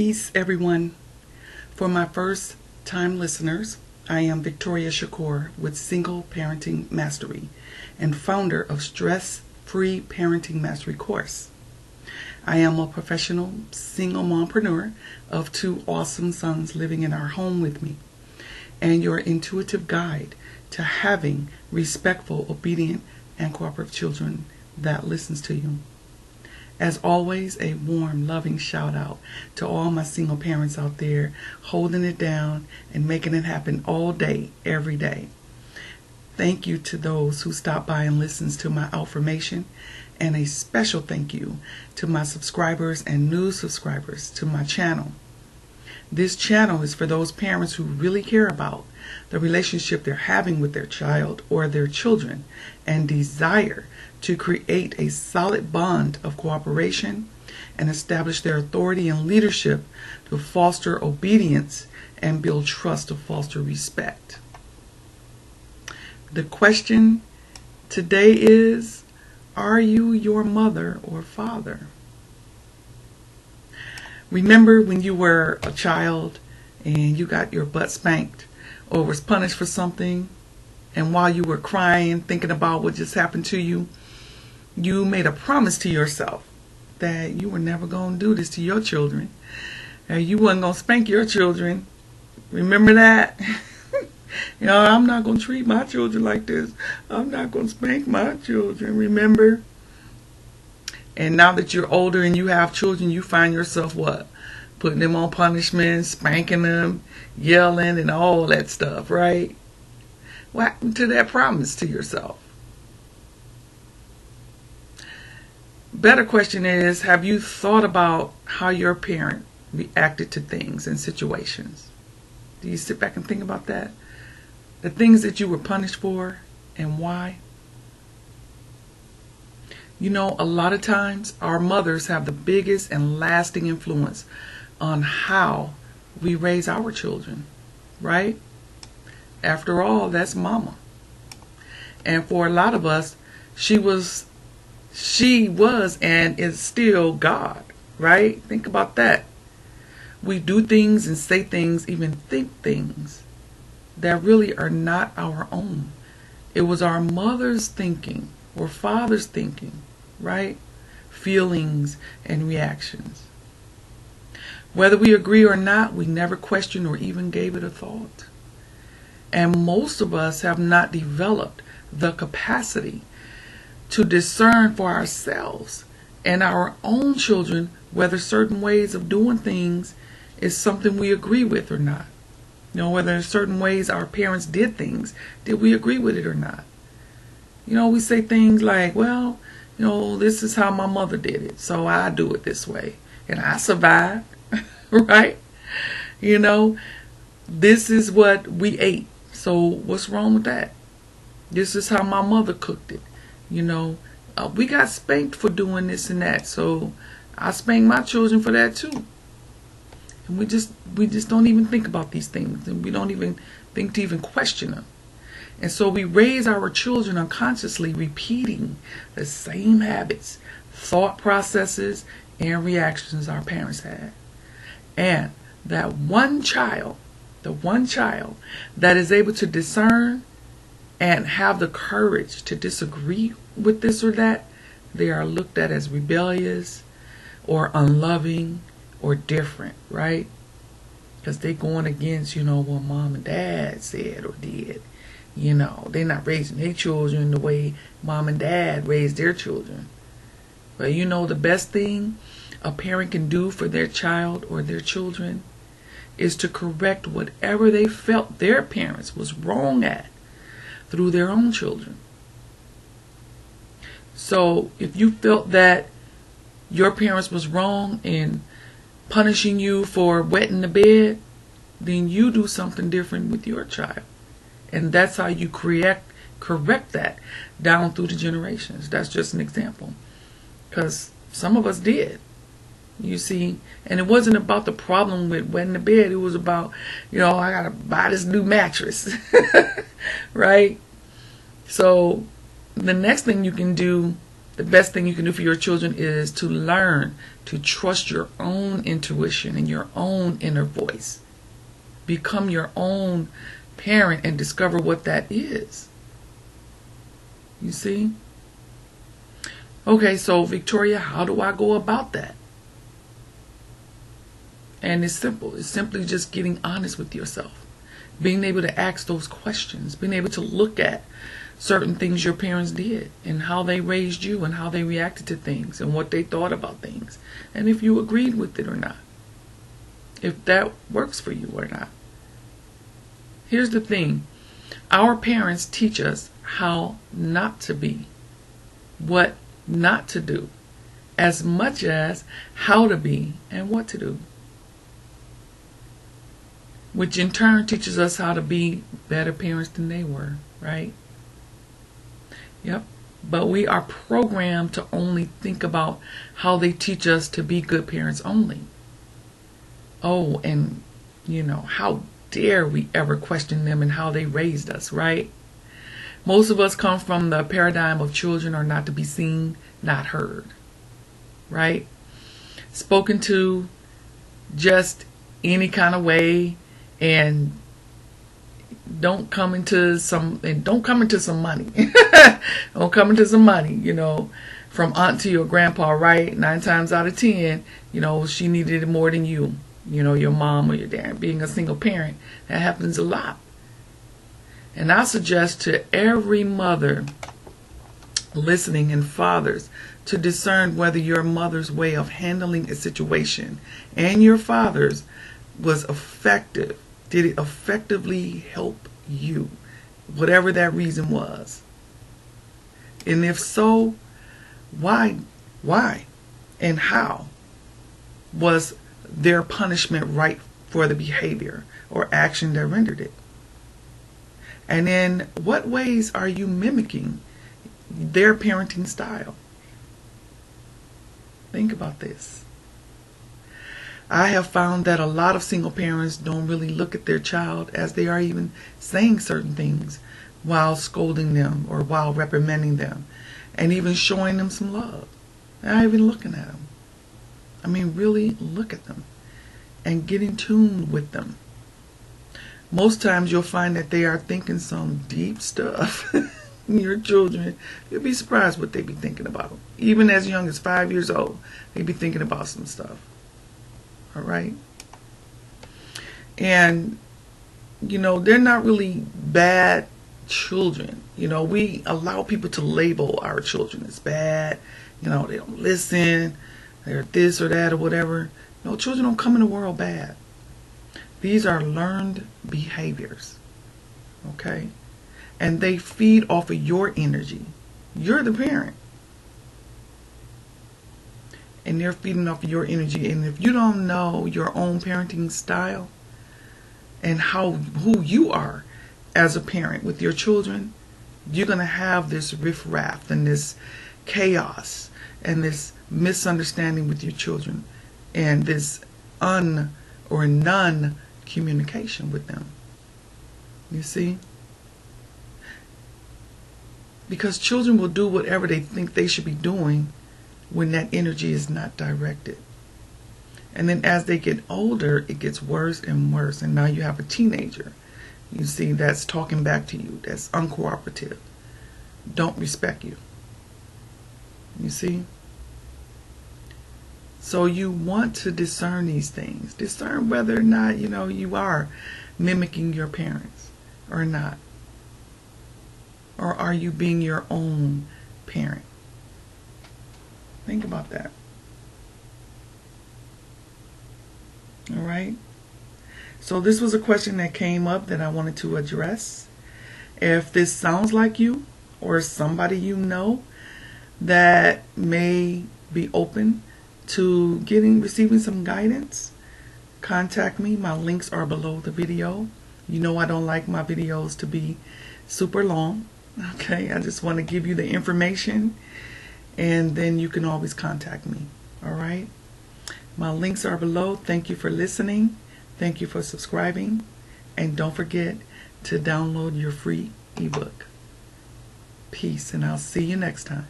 Peace, everyone. For my first time listeners, I am Victoria Shakoor with Single Parenting Mastery and founder of Stress Free Parenting Mastery course. I am a professional single mompreneur of two awesome sons living in our home with me, and your intuitive guide to having respectful, obedient, and cooperative children that listens to you. As always, a warm, loving shout out to all my single parents out there holding it down and making it happen all day, every day. Thank you to those who stop by and listens to my outformation, and a special thank you to my subscribers and new subscribers to my channel. This channel is for those parents who really care about the relationship they're having with their child or their children and desire to create a solid bond of cooperation and establish their authority and leadership to foster obedience and build trust to foster respect. The question today is, are you your mother or father? Remember when you were a child and you got your butt spanked or was punished for something, and while you were crying, thinking about what just happened to you, you made a promise to yourself that you were never going to do this to your children, and you wasn't going to spank your children. Remember that? I'm not going to treat my children like this. I'm not going to spank my children. Remember? And now that you're older and you have children, you find yourself what? Putting them on punishment, spanking them, yelling, and all that stuff, right? What happened to that promise to yourself? Better question is, have you thought about how your parent reacted to things and situations? Do you sit back and think about that? The things that you were punished for and why? You know, a lot of times our mothers have the biggest and lasting influence on how we raise our children, right? After all, that's mama. And for a lot of us, she was and is still God, right? Think about that. We do things and say things, even think things that really are not our own. It was our mother's thinking or father's thinking, right? Feelings and reactions. Whether we agree or not, we never questioned or even gave it a thought. And most of us have not developed the capacity to discern for ourselves and our own children whether certain ways of doing things is something we agree with or not. Whether certain ways our parents did things, did we agree with it or not? We say things like, well, this is how my mother did it, so I do it this way, and I survived, right? This is what we ate, so what's wrong with that? This is how my mother cooked it. We got spanked for doing this and that, so I spank my children for that too. And we just don't even think about these things, and we don't even think to even question them. And so we raise our children unconsciously repeating the same habits, thought processes, and reactions our parents had. And that one child, the one child that is able to discern and have the courage to disagree with this or that, they are looked at as rebellious or unloving or different, right? Because they're going against, what mom and dad said or did. They're not raising their children the way mom and dad raised their children. But the best thing a parent can do for their child or their children is to correct whatever they felt their parents was wrong at through their own children. So if you felt that your parents was wrong in punishing you for wetting the bed, then you do something different with your child. And that's how you correct that down through the generations. That's just an example. Because some of us did. You see, and it wasn't about the problem with wetting the bed. It was about, I got to buy this new mattress. Right? So the next thing you can do the best thing you can do for your children is to learn to trust your own intuition and your own inner voice. Become your own parent and discover what that is. You see? Okay, so Victoria, how do I go about that? And it's simple. It's simply just getting honest with yourself. Being able to ask those questions. Being able to look at certain things your parents did and how they raised you and how they reacted to things and what they thought about things. And if you agreed with it or not. If that works for you or not. Here's the thing. Our parents teach us how not to be. What not to do. As much as how to be and what to do. Which in turn teaches us how to be better parents than they were, right? Yep. But we are programmed to only think about how they teach us to be good parents only. Oh, and how dare we ever question them and how they raised us, right? Most of us come from the paradigm of children are not to be seen, not heard, right? Spoken to just any kind of way, and don't come into some money. Don't come into some money, from aunt to your grandpa, right? 9 times out of 10, she needed it more than you, your mom or your dad. Being a single parent, that happens a lot. And I suggest to every mother listening and fathers to discern whether your mother's way of handling a situation and your father's was effective. Did it effectively help you? Whatever that reason was. And if so, why? And how? Was their punishment right for the behavior or action that rendered it? And in what ways are you mimicking their parenting style? Think about this. I have found that a lot of single parents don't really look at their child as they are even saying certain things while scolding them or while reprimanding them and even showing them some love. They're not even looking at them. I mean, really look at them and get in tune with them. Most times you'll find that they are thinking some deep stuff. Your children, you'll be surprised what they be thinking about. Even as young as 5 years old, they be thinking about some stuff. All right? And, they're not really bad children. We allow people to label our children as bad. They don't listen. They're this or that or whatever. Children don't come in the world bad. These are learned behaviors. Okay? And they feed off of your energy. You're the parent. And they're feeding off of your energy. And if you don't know your own parenting style and who you are as a parent with your children, you're going to have this riffraff and this chaos and this misunderstanding with your children and this non communication with them. You see? Because children will do whatever they think they should be doing when that energy is not directed. And then as they get older, it gets worse and worse. And now you have a teenager, you see, that's talking back to you, that's uncooperative, don't respect you. You see? So you want to discern these things. Discern whether or not, you are mimicking your parents or not. Or are you being your own parent? Think about that. All right. So this was a question that came up that I wanted to address. If this sounds like you or somebody that may be open to receiving some guidance, contact me. My links are below the video. I don't like my videos to be super long. Okay, I just want to give you the information, and then you can always contact me. All right, my links are below. Thank you for listening. Thank you for subscribing, and don't forget to download your free ebook. Peace, and I'll see you next time.